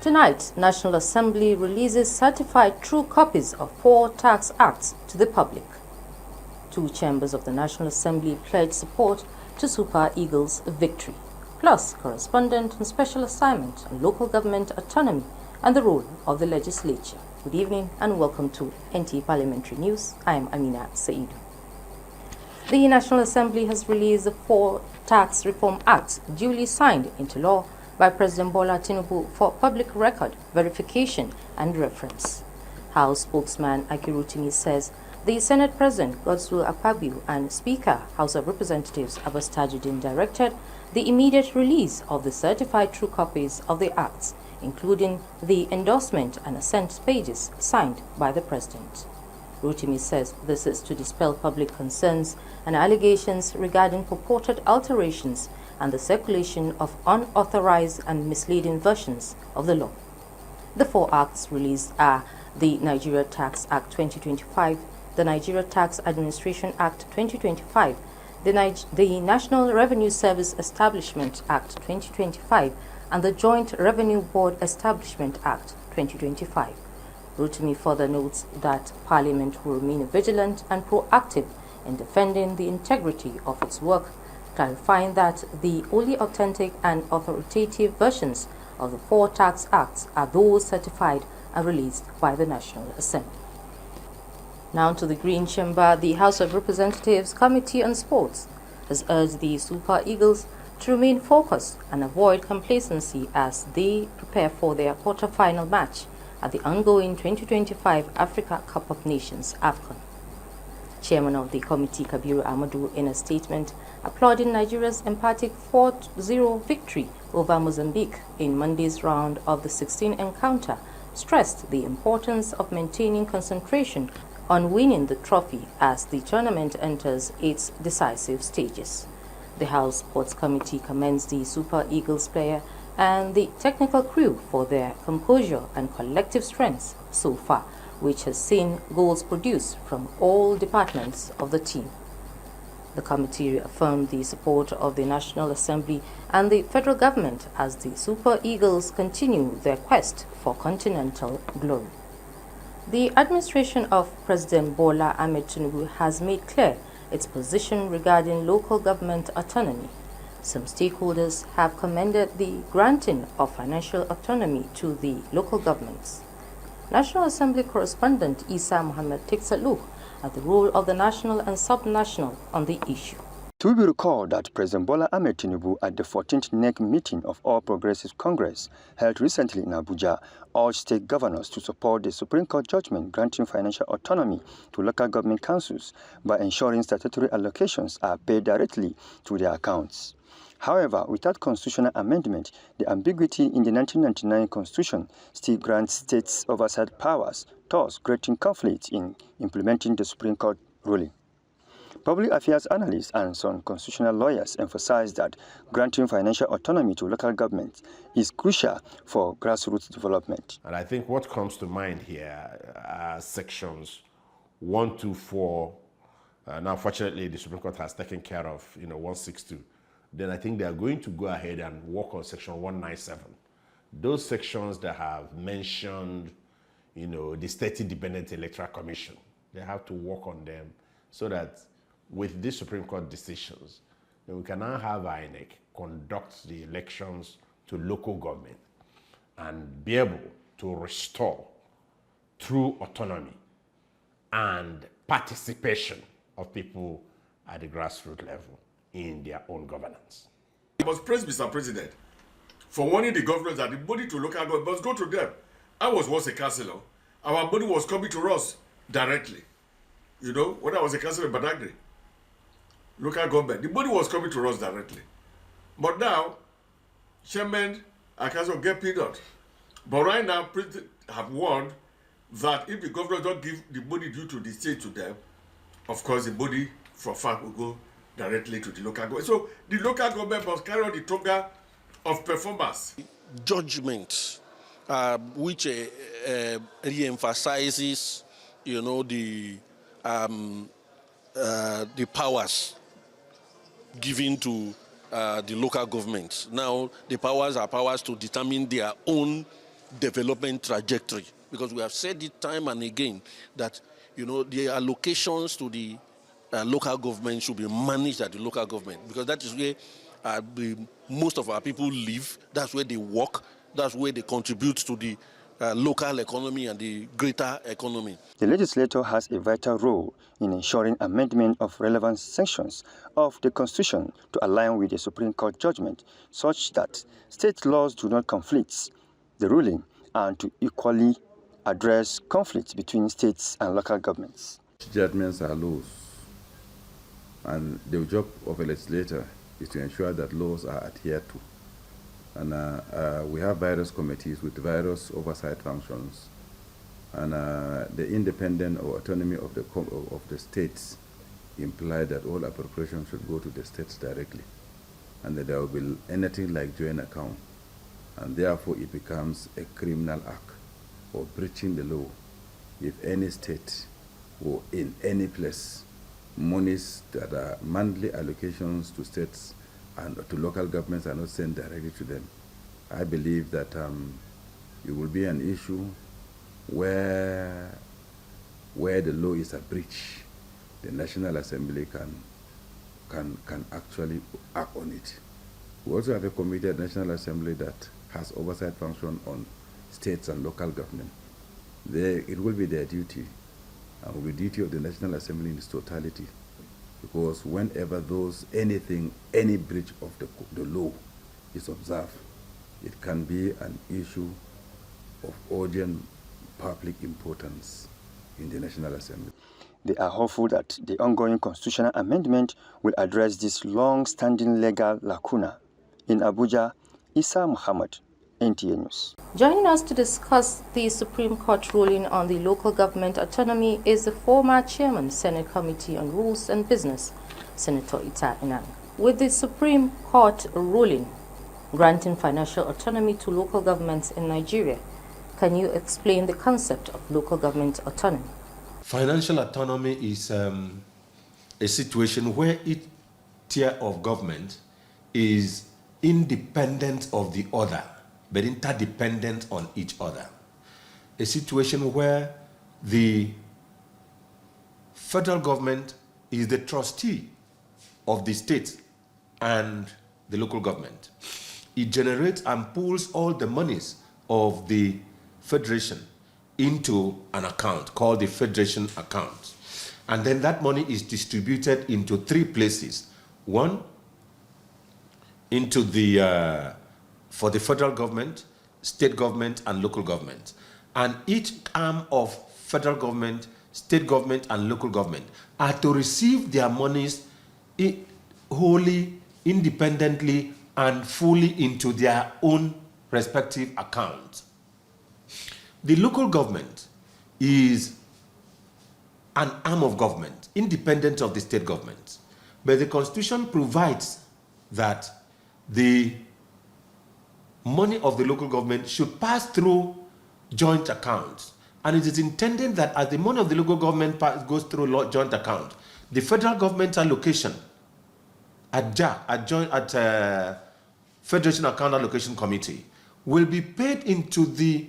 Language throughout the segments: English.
Tonight, National Assembly releases certified true copies of 4 tax acts to the public. 2 chambers of the National Assembly pledge support to Super Eagles' victory. Plus, correspondent on special assignment on local government autonomy and the role of the legislature. Good evening and welcome to NTA Parliamentary News. I am Amina Said. The National Assembly has released the 4 tax reform acts duly signed into law by President Bola Tinubu for public record, verification and reference. House spokesman Akirutimi says the Senate President Godswill Akpabio and Speaker House of Representatives Abbas Tajuddin directed the immediate release of the certified true copies of the acts, including the endorsement and assent pages signed by the President. Rotimi says this is to dispel public concerns and allegations regarding purported alterations and the circulation of unauthorized and misleading versions of the law. The 4 acts released are the Nigeria Tax Act 2025, the Nigeria Tax Administration Act 2025, the National Revenue Service Establishment Act 2025, and the Joint Revenue Board Establishment Act 2025. Rotimi further notes that Parliament will remain vigilant and proactive in defending the integrity of its work, clarifying that the only authentic and authoritative versions of the 4 tax acts are those certified and released by the National Assembly. Now to the Green Chamber. The House of Representatives Committee on Sports has urged the Super Eagles to remain focused and avoid complacency as they prepare for their quarter-final match at the ongoing 2025 Africa Cup of Nations AFCON. Chairman of the committee, Kabiru Amadou, in a statement applauding Nigeria's emphatic 4-0 victory over Mozambique in Monday's round of the 16 encounter, stressed the importance of maintaining concentration on winning the trophy as the tournament enters its decisive stages. The House Sports Committee commends the Super Eagles player and the technical crew for their composure and collective strengths so far, which has seen goals produced from all departments of the team. The committee reaffirmed the support of the National Assembly and the federal government as the Super Eagles continue their quest for continental glory. The administration of President Bola Ahmed Tinubu has made clear its position regarding local government autonomy. Some stakeholders have commended the granting of financial autonomy to the local governments. National Assembly correspondent Isa Muhammad takes a look at the role of the national and sub-national on the issue. To be recalled that President Bola Ahmed Tinubu at the 14th NEC meeting of All Progressives Congress held recently in Abuja urged state governors to support the Supreme Court judgment granting financial autonomy to local government councils by ensuring statutory allocations are paid directly to their accounts. However, without constitutional amendment, the ambiguity in the 1999 Constitution still grants states oversight powers, thus creating conflict in implementing the Supreme Court ruling. Public affairs analysts and some constitutional lawyers emphasize that granting financial autonomy to local governments is crucial for grassroots development. And I think what comes to mind here are sections 124. Now, fortunately, the Supreme Court has taken care of 162. Then I think they are going to go ahead and work on section 197. Those sections that have mentioned, the State Independent Electoral Commission, they have to work on them so that with these Supreme Court decisions, then we can now have INEC conduct the elections to local government and be able to restore true autonomy and participation of people at the grassroots level in their own governance. I must praise Mr. President for warning the governors that the money to local government must go to them. I was once a councillor. Our money was coming to us directly. When I was a councillor in Badagry, local government, the money was coming to us directly. But now, chairman and council get paid out. But right now, President have warned that if the governors don't give the money due to the state to them, of course, the money from FAC will go directly to the local government. So the local government must carry on the toga of performance. Judgment, which re-emphasizes, the powers given to the local government. Now, the powers are powers to determine their own development trajectory. Because we have said it time and again that, the allocations to the local government should be managed at the local government, because that is where most of our people live, that's where they work, that's where they contribute to the local economy and the greater economy. The legislator has a vital role in ensuring amendment of relevant sections of the Constitution to align with the Supreme Court judgment, such that state laws do not conflict the ruling and to equally address conflicts between states and local governments. Judgments are laws, and the job of a legislator is to ensure that laws are adhered to. And we have various committees with various oversight functions, and the independence or autonomy of the states imply that all appropriations should go to the states directly, and that there will be anything like joint account, and therefore it becomes a criminal act or breaching the law if any state or in any place monies that are monthly allocations to states and to local governments are not sent directly to them. I believe that it will be an issue where the law is a breach. The National Assembly can actually act on it. We also have a committee at the National Assembly that has oversight function on states and local government. It will be their duty, and will be the duty of the National Assembly in its totality, because whenever any breach of the law is observed, it can be an issue of urgent public importance in the National Assembly. They are hopeful that the ongoing constitutional amendment will address this long-standing legal lacuna. In Abuja, Isa Muhammad, NTA News. Joining us to discuss the Supreme Court ruling on the local government autonomy is the former chairman, Senate Committee on Rules and Business, Senator Ita Inang. With the Supreme Court ruling granting financial autonomy to local governments in Nigeria, can you explain the concept of local government autonomy? Financial autonomy is a situation where each tier of government is independent of the other, but interdependent on each other. A situation where the federal government is the trustee of the state and the local government. It generates and pools all the monies of the federation into an account called the federation account. And then that money is distributed into three places. One, into for the federal government, state government, and local government. And each arm of federal government, state government, and local government are to receive their monies wholly, independently, and fully into their own respective accounts. The local government is an arm of government, independent of the state government. But the Constitution provides that the money of the local government should pass through joint accounts. And it is intended that as the money of the local government goes through joint account, the federal government allocation at Federation Account Allocation Committee will be paid into the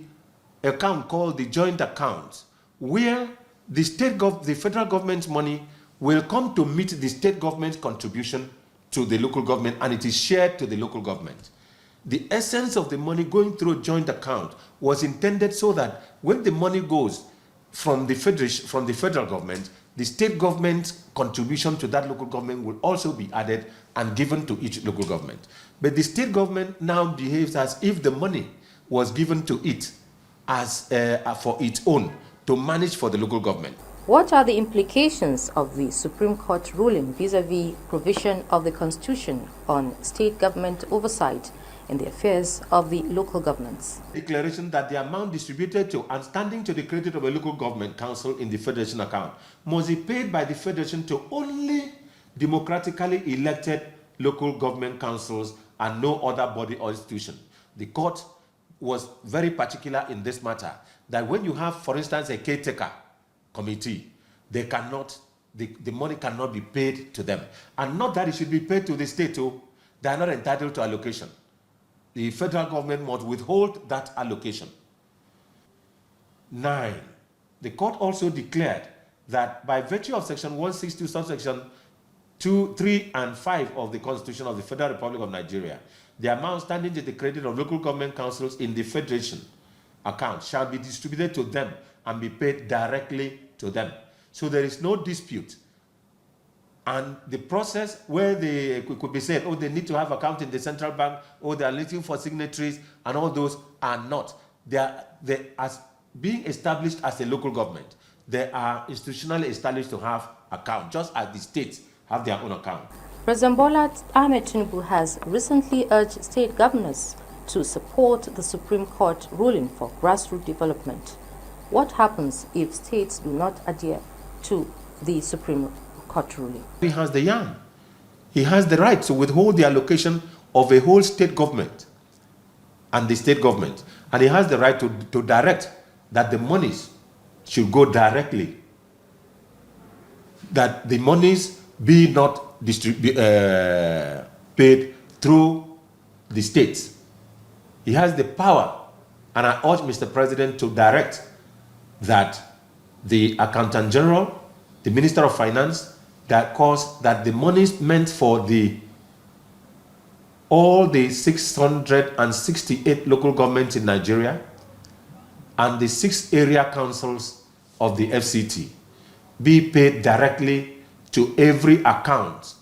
account called the joint account, where the federal government's money will come to meet the state government's contribution to the local government, and it is shared to the local government. The essence of the money going through a joint account was intended so that when the money goes from the federal government, the state government's contribution to that local government will also be added and given to each local government. But the state government now behaves as if the money was given to it as for its own to manage for the local government. What are the implications of the Supreme Court ruling vis-à-vis provision of the Constitution on state government oversight in the affairs of the local governments? Declaration that the amount distributed to and standing to the credit of a local government council in the federation account must be paid by the federation to only democratically elected local government councils and no other body or institution. The court was very particular in this matter, that when you have, for instance, a caretaker committee, the money cannot be paid to them. And not that it should be paid to the state, they are not entitled to allocation. The federal government must withhold that allocation 9, the court also declared that by virtue of Section 162, subsection 2, 3, and 5 of the Constitution of the Federal Republic of Nigeria, the amount standing to the credit of local government councils in the Federation account shall be distributed to them and be paid directly to them. So there is no dispute. And the process where they could be said, oh, they need to have account in the central bank, oh, they are looking for signatories, and all those are not. They are as being established as a local government. They are institutionally established to have account, just as the states have their own account. President Bola Ahmed Tinubu has recently urged state governors to support the Supreme Court ruling for grassroots development. What happens if states do not adhere to the Supreme Court ruling? He has the yarn. He has the right to withhold the allocation of a whole state government and the state government. And he has the right to direct that the monies should go directly, that the monies be not paid through the states. He has the power, and I urge Mr. President to direct that the Accountant General, the Minister of Finance, that the monies meant for all the 668 local governments in Nigeria and the 6 area councils of the FCT be paid directly to every account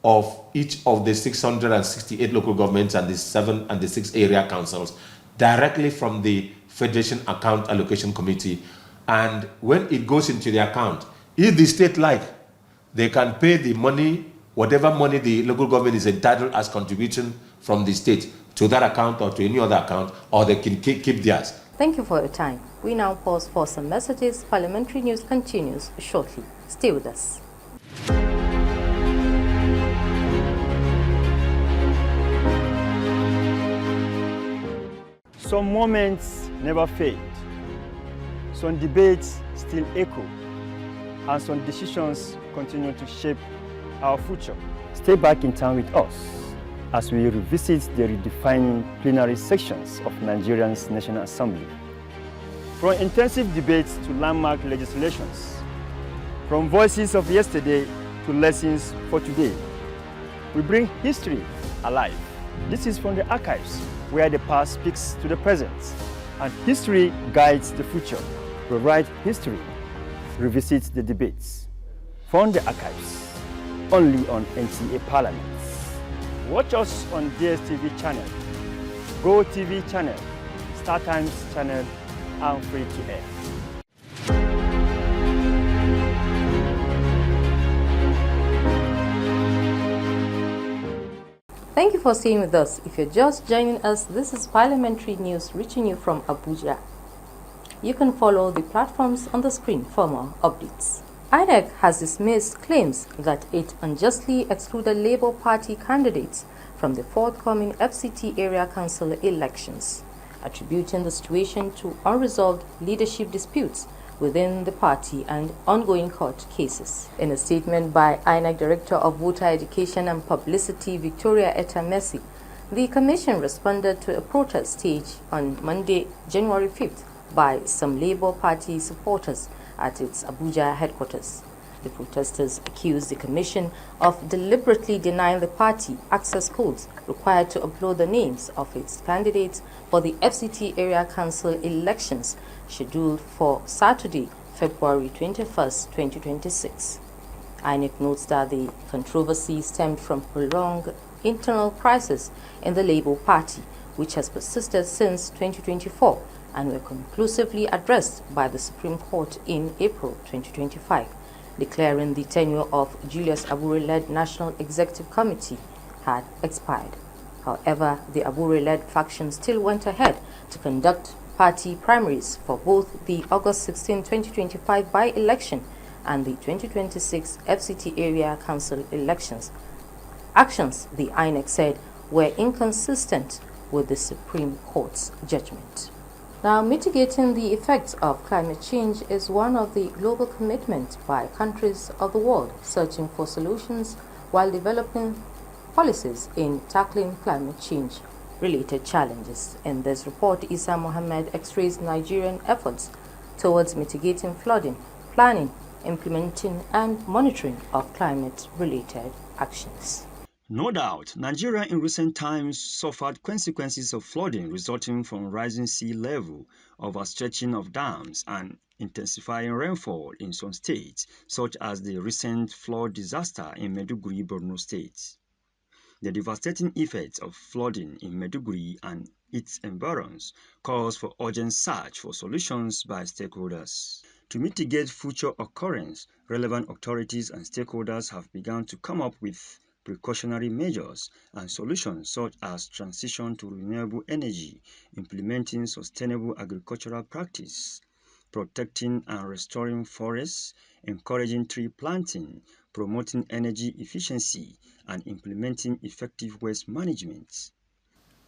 of each of the 668 local governments and the 7 and the 6 area councils directly from the Federation Account Allocation Committee. And when it goes into the account, if the state like, they can pay the money, whatever money the local government is entitled as contribution from the state to that account or to any other account, or they can keep theirs. Thank you for your time. We now pause for some messages. Parliamentary news continues shortly. Stay with us. Some moments never fade. Some debates still echo, and some decisions continue to shape our future. Stay back in time with us as we revisit the redefining plenary sections of Nigeria's National Assembly. From intensive debates to landmark legislations, from voices of yesterday to lessons for today, we bring history alive. This is from the archives, where the past speaks to the present, and history guides the future. We write history, revisit the debates. From the archives, only on NTA Parliament. Watch us on DSTV channel, Go TV channel, Star Times channel, and free to air. Thank you for staying with us. If you're just joining us, this is Parliamentary News reaching you from Abuja. You can follow the platforms on the screen for more updates. INEC has dismissed claims that it unjustly excluded Labour Party candidates from the forthcoming FCT Area Council elections, attributing the situation to unresolved leadership disputes within the party and ongoing court cases. In a statement by INEC Director of Voter Education and Publicity Victoria Etamesi, the Commission responded to a protest staged on Monday, January 5th by some Labour Party supporters at its Abuja headquarters. The protesters accused the Commission of deliberately denying the party access codes required to upload the names of its candidates for the FCT Area Council elections scheduled for Saturday, February 21st, 2026. INEC notes that the controversy stemmed from prolonged internal crisis in the Labour Party, which has persisted since 2024 and were conclusively addressed by the Supreme Court in April 2025, declaring the tenure of Julius Abure-led National Executive Committee had expired. However, the Abure-led faction still went ahead to conduct party primaries for both the August 16, 2025 by-election and the 2026 FCT Area Council elections. Actions, the INEC said, were inconsistent with the Supreme Court's judgment. Now, mitigating the effects of climate change is one of the global commitments by countries of the world searching for solutions while developing policies in tackling climate change-related challenges. In this report, Isa Mohammed x-rays Nigerian efforts towards mitigating flooding, planning, implementing and monitoring of climate-related actions. No doubt, Nigeria in recent times suffered consequences of flooding resulting from rising sea level, overstretching of dams, and intensifying rainfall in some states, such as the recent flood disaster in Maiduguri, Borno State. The devastating effects of flooding in Maiduguri and its environs calls for urgent search for solutions by stakeholders. To mitigate future occurrence, relevant authorities and stakeholders have begun to come up with precautionary measures and solutions such as transition to renewable energy, implementing sustainable agricultural practice, protecting and restoring forests, encouraging tree planting, promoting energy efficiency, and implementing effective waste management.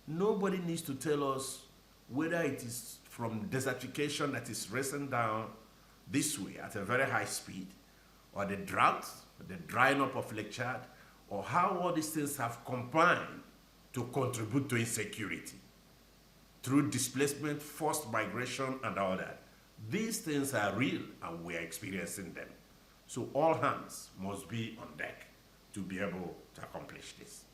Nobody needs to tell us whether it is from desertification that is racing down this way at a very high speed, or the drought, the drying up of Lake Chad, or how all these things have combined to contribute to insecurity through displacement, forced migration, and all that. These things are real and we are experiencing them. So all hands must be on deck to be able to accomplish this.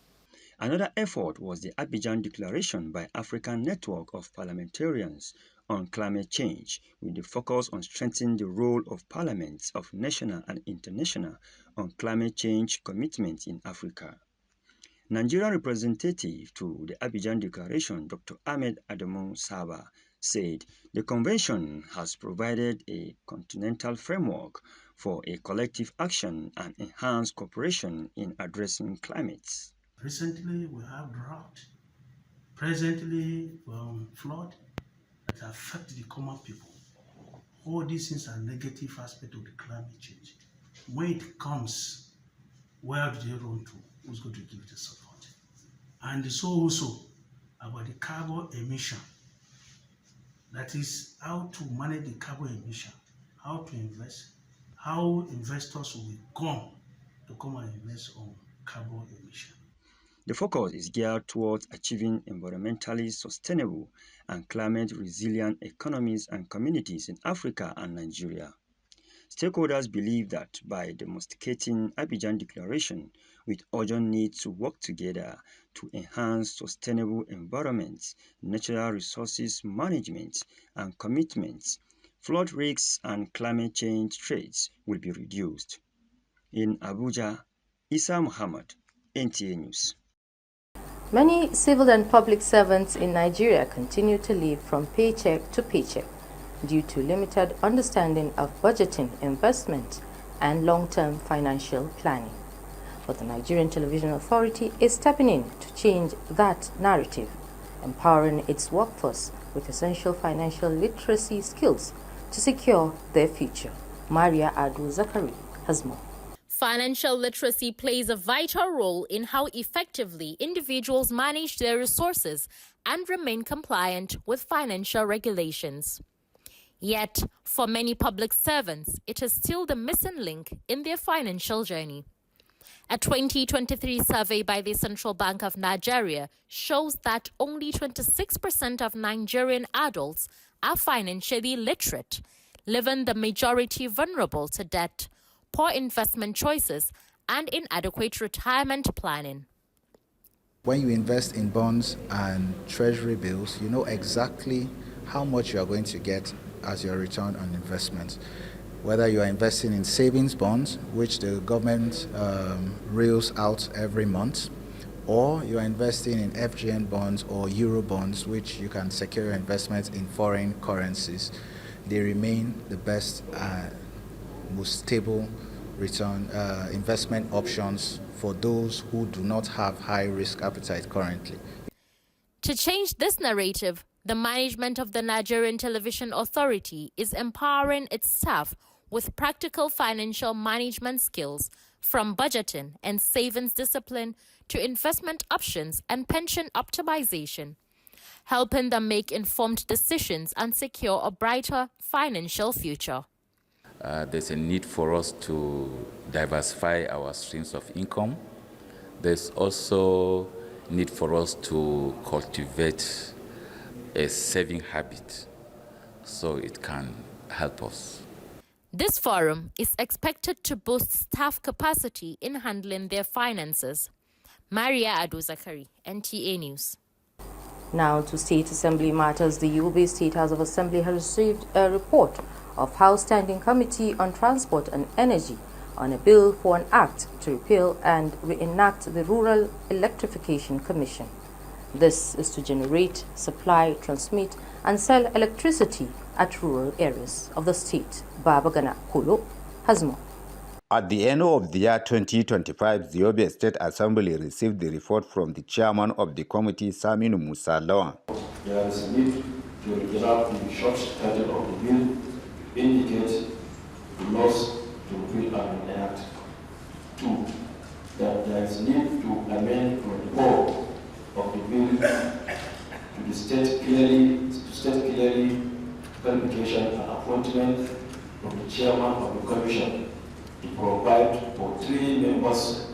Another effort was the Abidjan Declaration by African Network of Parliamentarians on Climate Change, with the focus on strengthening the role of parliaments of national and international on climate change commitments in Africa. Nigerian representative to the Abidjan Declaration, Dr. Ahmed Adamu Saba, said the convention has provided a continental framework for a collective action and enhanced cooperation in addressing climate. Recently, we have drought. Presently, flood that affect the common people. All these things are negative aspects of the climate change. When it comes, where do they run to? Who's going to give the support? And so also about the carbon emission. That is how to manage the carbon emission, how to invest, how investors will come and invest on carbon emission. The focus is geared towards achieving environmentally sustainable and climate-resilient economies and communities in Africa and Nigeria. Stakeholders believe that by domesticating Abidjan Declaration with urgent need to work together to enhance sustainable environments, natural resources management, and commitments, flood risks and climate change threats will be reduced. In Abuja, Isa Muhammad, NTA News. Many civil and public servants in Nigeria continue to live from paycheck to paycheck due to limited understanding of budgeting, investment, and long-term financial planning. But the Nigerian Television Authority is stepping in to change that narrative, empowering its workforce with essential financial literacy skills to secure their future. Maria Adu Zakari has more. Financial literacy plays a vital role in how effectively individuals manage their resources and remain compliant with financial regulations. Yet, for many public servants, it is still the missing link in their financial journey. A 2023 survey by the Central Bank of Nigeria shows that only 26% of Nigerian adults are financially literate, leaving the majority vulnerable to debt, poor investment choices, and inadequate retirement planning. When you invest in bonds and treasury bills, you know exactly how much you are going to get as your return on investment. Whether you are investing in savings bonds, which the government reels out every month, or you are investing in FGN bonds or Euro bonds, which you can secure your investments in foreign currencies, they remain the best most stable return investment options for those who do not have high risk appetite currently. To change this narrative, the management of the Nigerian Television Authority is empowering its staff with practical financial management skills, from budgeting and savings discipline to investment options and pension optimization, helping them make informed decisions and secure a brighter financial future. There's a need for us to diversify our streams of income. There's also need for us to cultivate a saving habit so it can help us. This forum is expected to boost staff capacity in handling their finances. Maria Ado Zakari, NTA News. Now to State Assembly matters. The Yobe State House of Assembly has received a report of House Standing Committee on Transport and Energy on a bill for an act to repeal and reenact the Rural Electrification Commission. This is to generate, supply, transmit and sell electricity at rural areas of the state. Babagana Kolo has more. At the end of the year 2025, the Yobe State Assembly received the report from the chairman of the committee, Saminu Musa Lawan. There is a need to redraft the short title of the bill, indicate the laws to repeal and enact. 2. That there is a need to amend the core of the bill to state clearly qualification and appointment of the chairman of the commission, to provide for 3 members,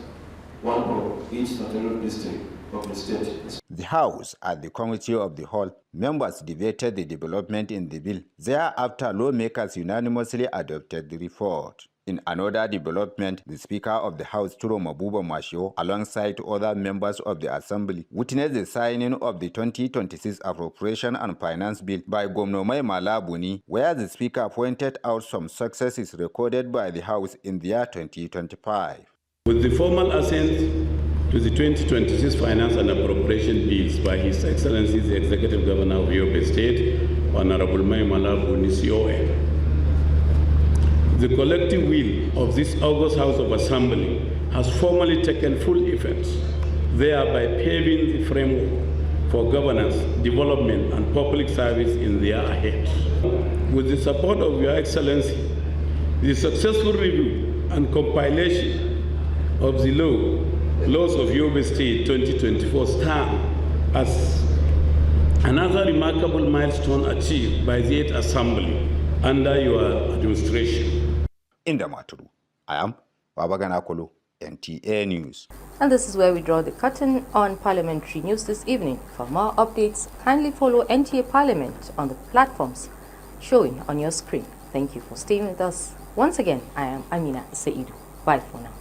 1 for each notarial district of the state. The House, at the Committee of the Whole, members debated the development in the bill. Thereafter, lawmakers unanimously adopted the report. In another development, the Speaker of the House, Turo Mabuba Mashio, alongside other members of the Assembly, witnessed the signing of the 2026 Appropriation and Finance Bill by Gomnomai Malabuni, where the Speaker pointed out some successes recorded by the House in the year 2025. With the formal assent to the 2026 Finance and Appropriation Bills by His Excellency the Executive Governor of Yobe State, Honorable Mai Malabuni CON, the collective will of this August House of Assembly has formally taken full effect, thereby paving the framework for governance, development, and public service in the year ahead. With the support of Your Excellency, the successful review and compilation of the laws of Yobe State 2024 stand as another remarkable milestone achieved by the 8th Assembly under your administration. In Damaturu, I am Babagana Kolo, NTA News. And this is where we draw the curtain on parliamentary news this evening. For more updates, kindly follow NTA Parliament on the platforms showing on your screen. Thank you for staying with us. Once again, I am Amina Saidu. Bye for now.